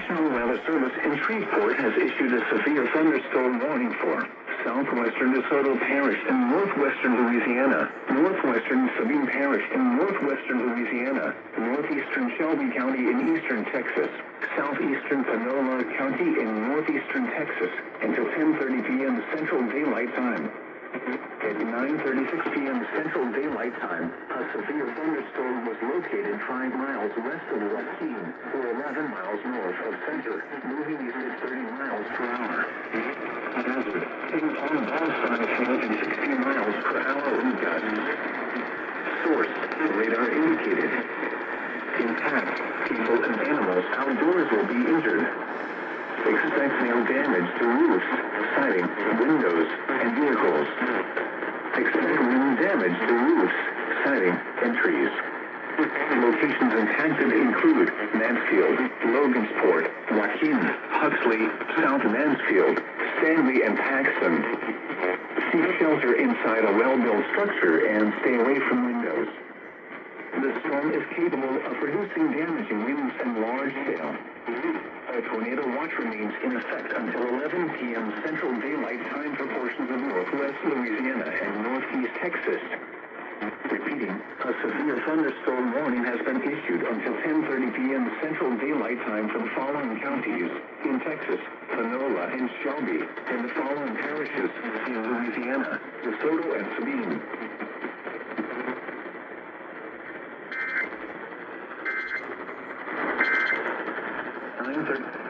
National Weather Service in Shreveport has issued a severe thunderstorm warning for southwestern DeSoto Parish in northwestern Louisiana, northwestern Sabine Parish in northwestern Louisiana, northeastern Shelby County in eastern Texas, southeastern Panola County in northeastern Texas until 10:30 p.m. Central Daylight Time. At 9:36 p.m. Central Daylight Time, a severe thunderstorm was located 5 miles west of Joaquin, or 11 miles north of Center, moving east at 30 miles per hour. Hazard, hitting on ball size hail and 16 miles per hour wind gusts. Source, radar indicated. Intact, people and animals outdoors will be injured. Expect hail damage to roofs, siding, windows, and vehicles. Expect wind damage to roofs, siding, and trees. Locations impacted include Mansfield, Logansport, Joaquin, Huxley, South Mansfield, Stanley, and Paxton. Seek shelter inside a well-built structure and stay away from windows. The storm is capable of producing damaging winds and large hail. A tornado watch remains in effect until 11 p.m. Central Daylight Time for portions of northwest Louisiana and northeast Texas. Repeating, a severe thunderstorm warning has been issued until 10:30 p.m. Central Daylight Time for the following counties in Texas, Panola and Shelby, and the following parishes in Louisiana, DeSoto and Sabine.